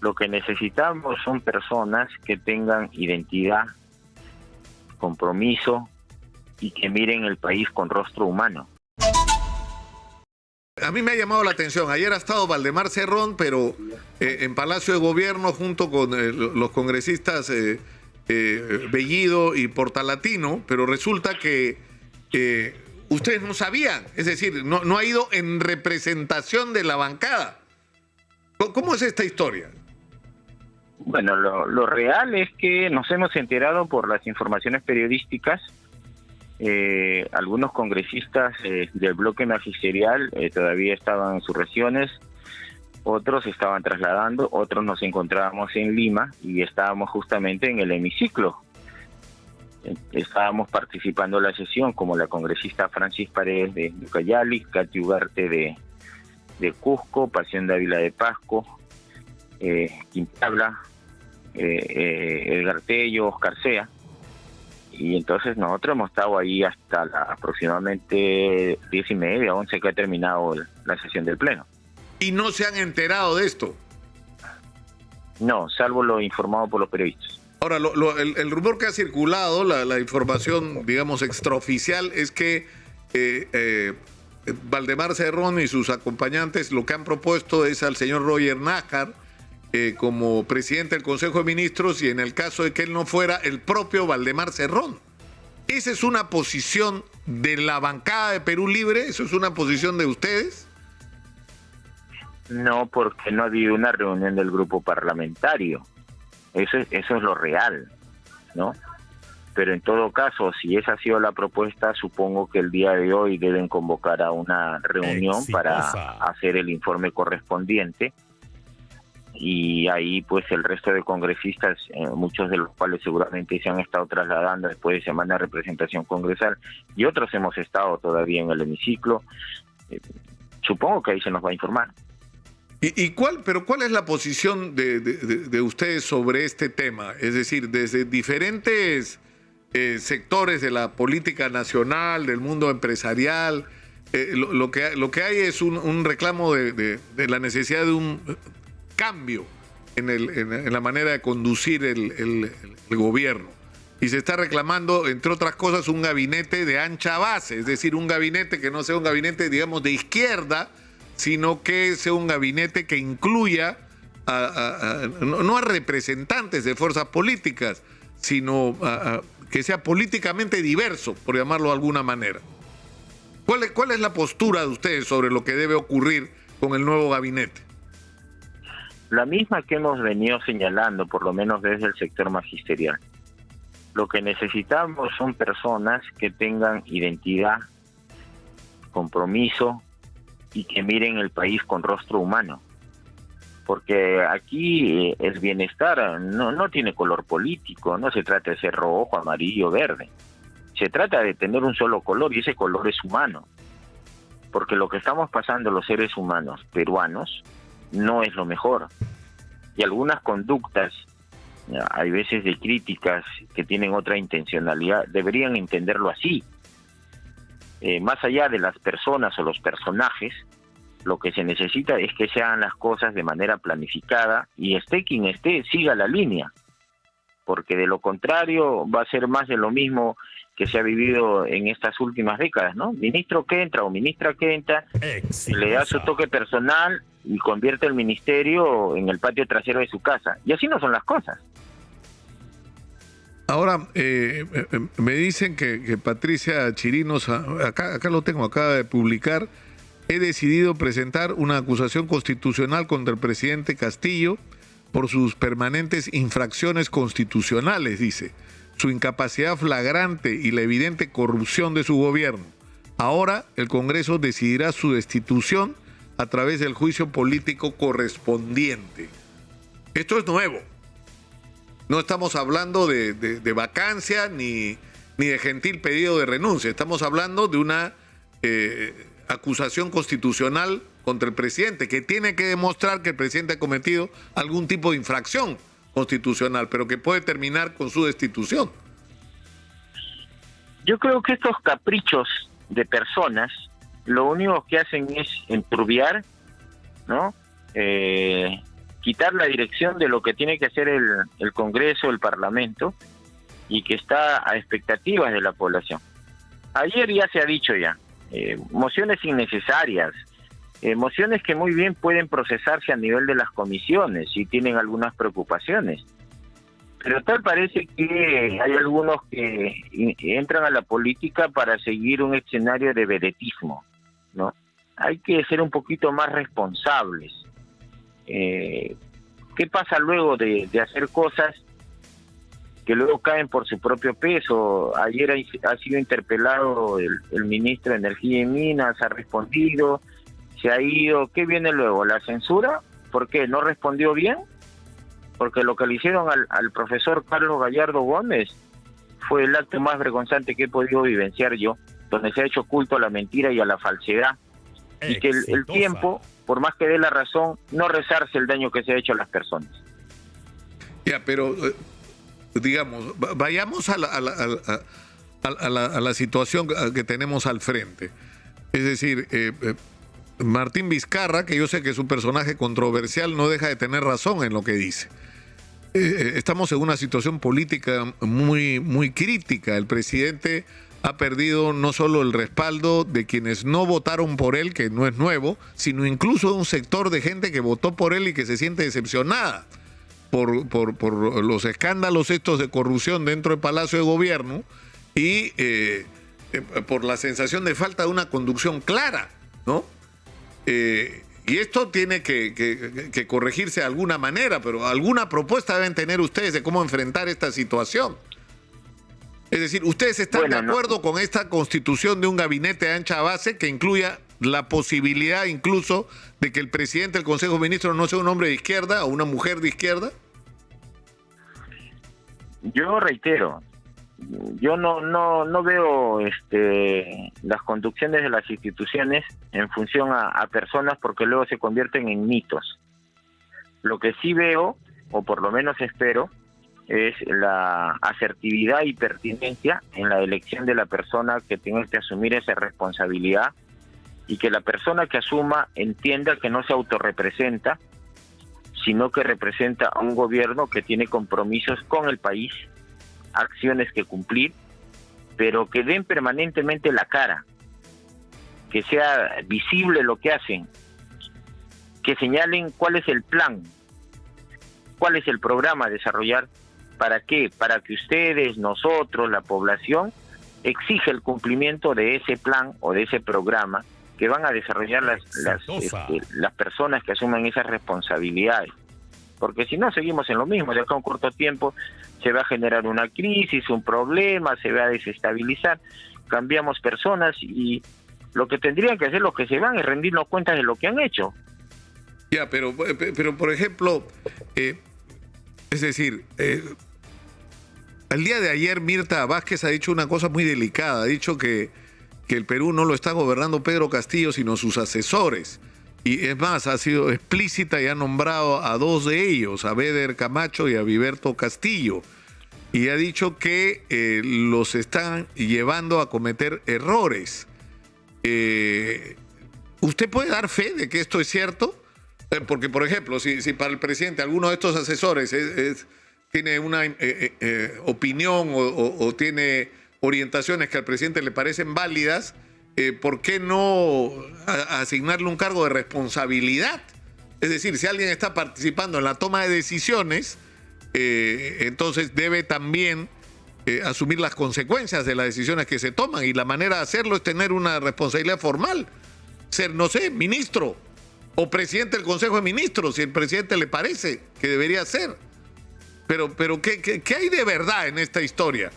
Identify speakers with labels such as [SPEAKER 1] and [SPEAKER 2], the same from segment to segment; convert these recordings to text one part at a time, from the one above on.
[SPEAKER 1] Lo que necesitamos son personas que tengan identidad, compromiso y que miren el país con rostro humano.
[SPEAKER 2] A mí me ha llamado la atención, ayer ha estado Valdemar Cerrón, pero en Palacio de Gobierno junto con los congresistas Bellido y Portalatino, pero resulta que ustedes no sabían, es decir, no ha ido en representación de la bancada. ¿Cómo es esta historia?
[SPEAKER 1] Bueno, lo real es que nos hemos enterado por las informaciones periodísticas. Algunos congresistas del bloque magisterial todavía estaban en sus regiones, otros estaban trasladando, otros nos encontrábamos en Lima y estábamos justamente en el hemiciclo. Estábamos participando en la sesión como la congresista Francis Paredes de Ucayali, Katy Ugarte de Cusco, Pasión Dávila de Pasco, Quintabla, Edgar Tello, Oscar Sea. Y entonces nosotros hemos estado ahí hasta aproximadamente 10:30, 11 que ha terminado la sesión del Pleno.
[SPEAKER 2] ¿Y no se han enterado de esto?
[SPEAKER 1] No, salvo lo informado por los periodistas.
[SPEAKER 2] Ahora, el rumor que ha circulado, la información, digamos, extraoficial, es que Valdemar Cerrón y sus acompañantes lo que han propuesto es al señor Roger Nájar como presidente del Consejo de Ministros y en el caso de que él no fuera, el propio Valdemar Cerrón. ¿Esa es una posición de la bancada de Perú Libre? ¿Eso es una posición de ustedes?
[SPEAKER 1] No, porque no ha habido una reunión del grupo parlamentario. Eso es lo real, ¿no? Pero en todo caso, si esa ha sido la propuesta, supongo que el día de hoy deben convocar a una reunión para hacer el informe correspondiente. Y ahí pues el resto de congresistas, muchos de los cuales seguramente se han estado trasladando después de semana de representación congresal, y otros hemos estado todavía en el hemiciclo, supongo que ahí se nos va a informar.
[SPEAKER 2] ¿Cuál es la posición de ustedes sobre este tema? Es decir, desde diferentes sectores de la política nacional, del mundo empresarial, lo que hay es un reclamo de la necesidad de un cambio en la manera de conducir el gobierno. Y se está reclamando, entre otras cosas, un gabinete de ancha base, es decir, un gabinete que no sea un gabinete, digamos, de izquierda, sino que sea un gabinete que incluya no a representantes de fuerzas políticas, sino que sea políticamente diverso, por llamarlo de alguna manera. ¿Cuál es la postura de ustedes sobre lo que debe ocurrir con el nuevo gabinete?
[SPEAKER 1] La misma que hemos venido señalando, por lo menos desde el sector magisterial. Lo que necesitamos son personas que tengan identidad, compromiso y que miren el país con rostro humano. Porque aquí el bienestar no tiene color político, no se trata de ser rojo, amarillo, verde. Se trata de tener un solo color y ese color es humano. Porque lo que estamos pasando los seres humanos peruanos no es lo mejor. Y algunas conductas, hay veces de críticas que tienen otra intencionalidad, deberían entenderlo así. Más allá de las personas o los personajes, lo que se necesita es que se hagan las cosas de manera planificada y esté quien esté, siga la línea. Porque de lo contrario va a ser más de lo mismo que se ha vivido en estas últimas décadas, ¿no? Ministro que entra o ministra que entra, le da su toque personal y convierte el ministerio en el patio trasero de su casa. Y así no son las cosas.
[SPEAKER 2] Ahora, me dicen que Patricia Chirinos, acá lo tengo, acaba de publicar, he decidido presentar una acusación constitucional contra el presidente Castillo por sus permanentes infracciones constitucionales, dice, su incapacidad flagrante y la evidente corrupción de su gobierno. Ahora el Congreso decidirá su destitución a través del juicio político correspondiente. Esto es nuevo. No estamos hablando de vacancia ni de gentil pedido de renuncia. Estamos hablando de una acusación constitucional contra el presidente, que tiene que demostrar que el presidente ha cometido algún tipo de infracción constitucional, pero que puede terminar con su destitución.
[SPEAKER 1] Yo creo que estos caprichos de personas, lo único que hacen es enturbiar, ¿no? quitar la dirección de lo que tiene que hacer el Congreso, el Parlamento, y que está a expectativas de la población. Ayer ya se ha dicho mociones innecesarias, mociones que muy bien pueden procesarse a nivel de las comisiones si tienen algunas preocupaciones. Pero tal parece que hay algunos que entran a la política para seguir un escenario de vedetismo, ¿no? Hay que ser un poquito más responsables. ¿Qué pasa luego de hacer cosas que luego caen por su propio peso? Ayer ha sido interpelado el ministro de Energía y Minas, ha respondido, se ha ido. ¿Qué viene luego? ¿La censura? ¿Por qué? ¿No respondió bien? Porque lo que le hicieron al profesor Carlos Gallardo Gómez fue el acto más vergonzante que he podido vivenciar yo, donde se ha hecho culto a la mentira y a la falsedad, y que el tiempo, por más que dé la razón, no resarce el daño que se ha hecho a las personas.
[SPEAKER 2] Pero digamos, vayamos a la situación que tenemos al frente. Es decir, Martín Vizcarra, que yo sé que es un personaje controversial, no deja de tener razón en lo que dice. Estamos en una situación política muy, muy crítica. El presidente ha perdido no solo el respaldo de quienes no votaron por él, que no es nuevo, sino incluso de un sector de gente que votó por él y que se siente decepcionada por los escándalos estos de corrupción dentro del Palacio de Gobierno y por la sensación de falta de una conducción clara, ¿no? Y esto tiene que corregirse de alguna manera, pero alguna propuesta deben tener ustedes de cómo enfrentar esta situación. Es decir, ¿ustedes están de acuerdo con esta constitución de un gabinete de ancha base que incluya la posibilidad incluso de que el presidente del Consejo de Ministros no sea un hombre de izquierda o una mujer de izquierda?
[SPEAKER 1] Yo reitero, yo no veo las conducciones de las instituciones en función a personas, porque luego se convierten en mitos. Lo que sí veo, o por lo menos espero, es la asertividad y pertinencia en la elección de la persona que tenga que asumir esa responsabilidad, y que la persona que asuma entienda que no se autorrepresenta, sino que representa a un gobierno que tiene compromisos con el país, acciones que cumplir, pero que den permanentemente la cara, que sea visible lo que hacen, que señalen cuál es el plan, cuál es el programa a desarrollar. ¿Para qué? Para que ustedes, nosotros, la población, exija el cumplimiento de ese plan o de ese programa que van a desarrollar las personas que asuman esas responsabilidades. Porque si no, seguimos en lo mismo. De acá a un corto tiempo se va a generar una crisis, un problema, se va a desestabilizar, cambiamos personas, y lo que tendrían que hacer los que se van es rendirnos cuentas de lo que han hecho.
[SPEAKER 2] Ya, pero por ejemplo, es decir, el día de ayer Mirta Vázquez ha dicho una cosa muy delicada. Ha dicho que el Perú no lo está gobernando Pedro Castillo, sino sus asesores. Y es más, ha sido explícita y ha nombrado a dos de ellos, a Beder Camacho y a Viberto Castillo. Y ha dicho que los están llevando a cometer errores. ¿Usted puede dar fe de que esto es cierto? Porque, por ejemplo, si para el presidente alguno de estos asesores tiene una opinión o tiene orientaciones que al presidente le parecen válidas, ¿por qué no asignarle un cargo de responsabilidad? Es decir, si alguien está participando en la toma de decisiones, entonces debe también asumir las consecuencias de las decisiones que se toman, y la manera de hacerlo es tener una responsabilidad formal. Ser, no sé, ministro o presidente del Consejo de Ministros, si el presidente le parece que debería ser. Pero ¿qué hay de verdad en esta historia?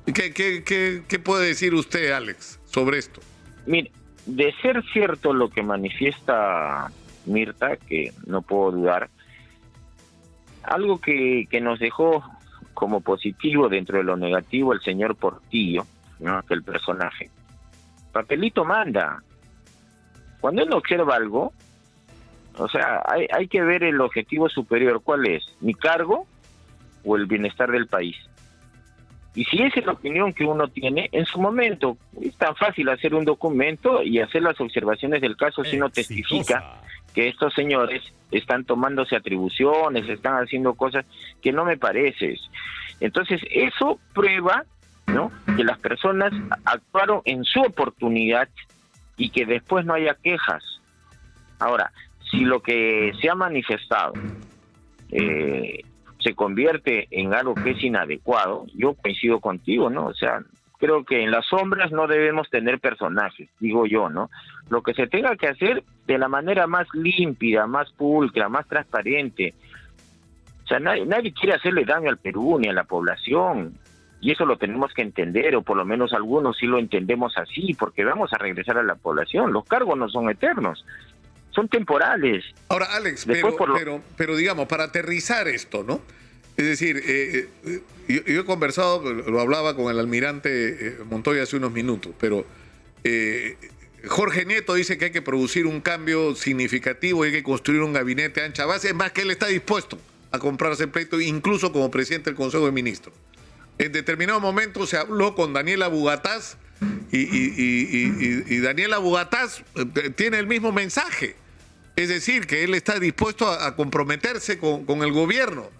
[SPEAKER 2] ¿Qué puede decir usted, Alex, sobre esto?
[SPEAKER 1] Mire, de ser cierto lo que manifiesta Mirta, que no puedo dudar, algo que nos dejó como positivo dentro de lo negativo el señor Portillo, ¿no?, que el personaje, papelito manda. Cuando él observa algo, o sea, hay que ver el objetivo superior. ¿Cuál es? ¿Mi cargo o el bienestar del país? Y si esa es la opinión que uno tiene, en su momento es tan fácil hacer un documento y hacer las observaciones del caso si uno testifica que estos señores están tomándose atribuciones, están haciendo cosas que no me parece. Entonces, eso prueba, ¿no?, que las personas actuaron en su oportunidad y que después no haya quejas. Ahora, si lo que se ha manifestado se convierte en algo que es inadecuado, yo coincido contigo, ¿no? O sea, creo que en las sombras no debemos tener personajes, digo yo, ¿no? Lo que se tenga que hacer de la manera más límpida, más pulcra, más transparente. O sea, nadie quiere hacerle daño al Perú ni a la población, y eso lo tenemos que entender, o por lo menos algunos sí lo entendemos así, porque vamos a regresar a la población. Los cargos no son eternos, son temporales.
[SPEAKER 2] Ahora, Alex, pero digamos, para aterrizar esto, ¿no? Es decir, yo he conversado, lo hablaba con el almirante Montoya hace unos minutos, pero Jorge Nieto dice que hay que producir un cambio significativo, hay que construir un gabinete ancha base, es más que él está dispuesto a comprarse el pleito, incluso como presidente del Consejo de Ministros. En determinado momento se habló con Daniela Bugatás y Daniela Bugatás tiene el mismo mensaje. Es decir, que él está dispuesto a comprometerse con el gobierno.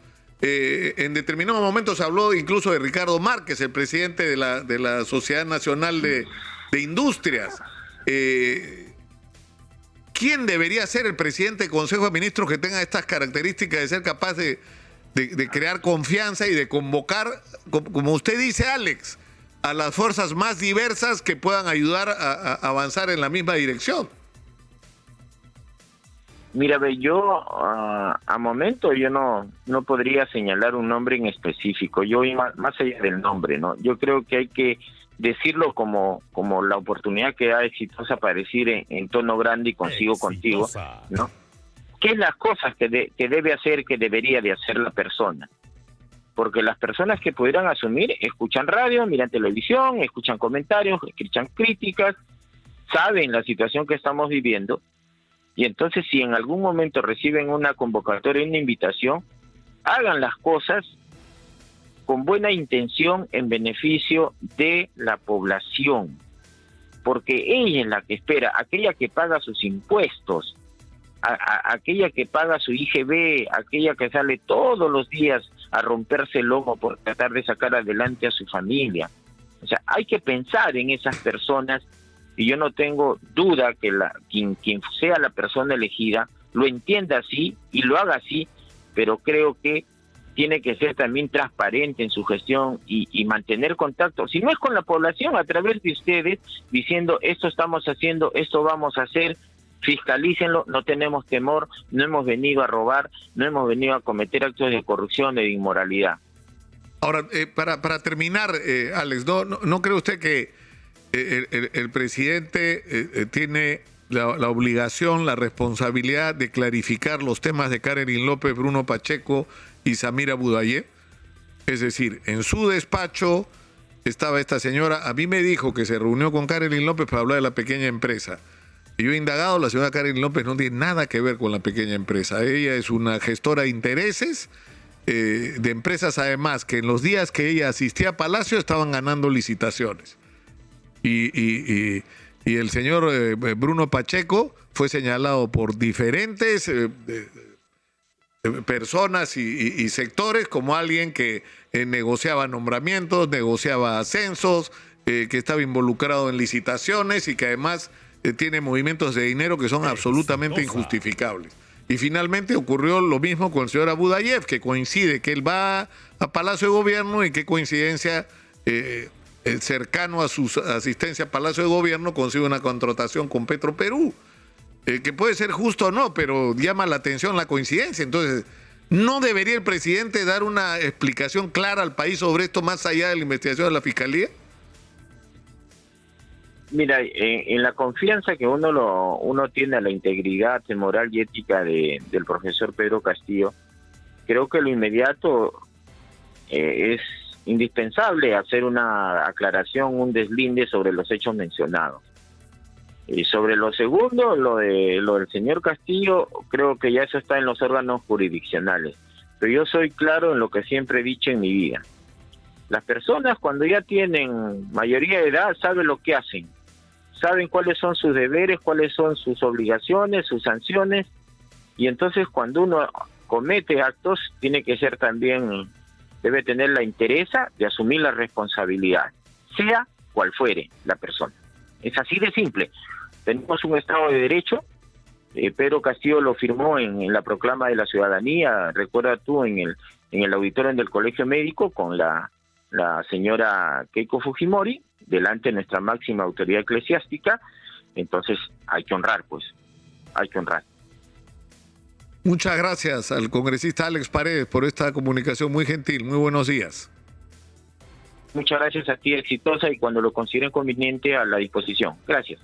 [SPEAKER 2] En determinado momento se habló incluso de Ricardo Márquez, el presidente de la Sociedad Nacional de Industrias. ¿Quién debería ser el presidente del Consejo de Ministros que tenga estas características de ser capaz de crear confianza y de convocar, como usted dice, Alex, a las fuerzas más diversas que puedan ayudar a avanzar en la misma dirección?
[SPEAKER 1] Mira, yo a momento yo no podría señalar un nombre en específico. Yo más allá del nombre, ¿no? Yo creo que hay que decirlo como la oportunidad que da exitosa para decir en tono grande y contigo, ¿no? ¿Qué es las cosas que debe hacer, que debería de hacer la persona? Porque las personas que pudieran asumir escuchan radio, miran televisión, escuchan comentarios, escuchan críticas, saben la situación que estamos viviendo, y entonces si en algún momento reciben una convocatoria, una invitación, hagan las cosas con buena intención en beneficio de la población, porque ella es la que espera, aquella que paga sus impuestos, aquella que paga su IGB, aquella que sale todos los días a romperse el lomo por tratar de sacar adelante a su familia. O sea, hay que pensar en esas personas, y yo no tengo duda que quien sea la persona elegida lo entienda así y lo haga así, pero creo que tiene que ser también transparente en su gestión y mantener contacto, si no es con la población, a través de ustedes, diciendo esto estamos haciendo, esto vamos a hacer, fiscalícenlo, no tenemos temor, no hemos venido a robar, no hemos venido a cometer actos de corrupción, de inmoralidad.
[SPEAKER 2] Ahora, para terminar, Alex, ¿no cree usted que el presidente tiene la obligación, la responsabilidad de clarificar los temas de Karelyn López, Bruno Pacheco y Samira Budayé? Es decir, en su despacho estaba esta señora, a mí me dijo que se reunió con Karelyn López para hablar de la pequeña empresa. Y yo he indagado, la señora Karelyn López no tiene nada que ver con la pequeña empresa. Ella es una gestora de intereses, de empresas además, que en los días que ella asistía a Palacio estaban ganando licitaciones. Y el señor Bruno Pacheco fue señalado por diferentes personas y sectores como alguien que negociaba nombramientos, negociaba ascensos, que estaba involucrado en licitaciones y que además tiene movimientos de dinero que son absolutamente injustificables. Y finalmente ocurrió lo mismo con el señor Abudayev, que coincide que él va a Palacio de Gobierno y qué coincidencia, cercano a su asistencia a Palacio de Gobierno consigue una contratación con Petroperú, que puede ser justo o no, pero llama la atención la coincidencia. Entonces, ¿no debería el presidente dar una explicación clara al país sobre esto más allá de la investigación de la Fiscalía?
[SPEAKER 1] Mira, en la confianza que uno tiene a la integridad moral y ética del profesor Pedro Castillo, creo que lo inmediato es indispensable hacer una aclaración, un deslinde sobre los hechos mencionados. Y sobre lo segundo, lo del señor Castillo, creo que ya eso está en los órganos jurisdiccionales. Pero yo soy claro en lo que siempre he dicho en mi vida. Las personas cuando ya tienen mayoría de edad saben lo que hacen. Saben cuáles son sus deberes, cuáles son sus obligaciones, sus sanciones, Y entonces cuando uno comete actos, tiene que ser también, debe tener la entereza de asumir la responsabilidad, sea cual fuere la persona. Es así de simple. Tenemos un Estado de Derecho. Pedro Castillo lo firmó en la proclama de la ciudadanía, recuerda tú, en el auditorio del Colegio Médico con la señora Keiko Fujimori, delante de nuestra máxima autoridad eclesiástica. Entonces hay que honrar, pues, hay que honrar.
[SPEAKER 2] Muchas gracias al congresista Alex Paredes por esta comunicación muy gentil. Muy buenos días.
[SPEAKER 1] Muchas gracias a ti, exitosa, y cuando lo consideren conveniente, a la disposición. Gracias.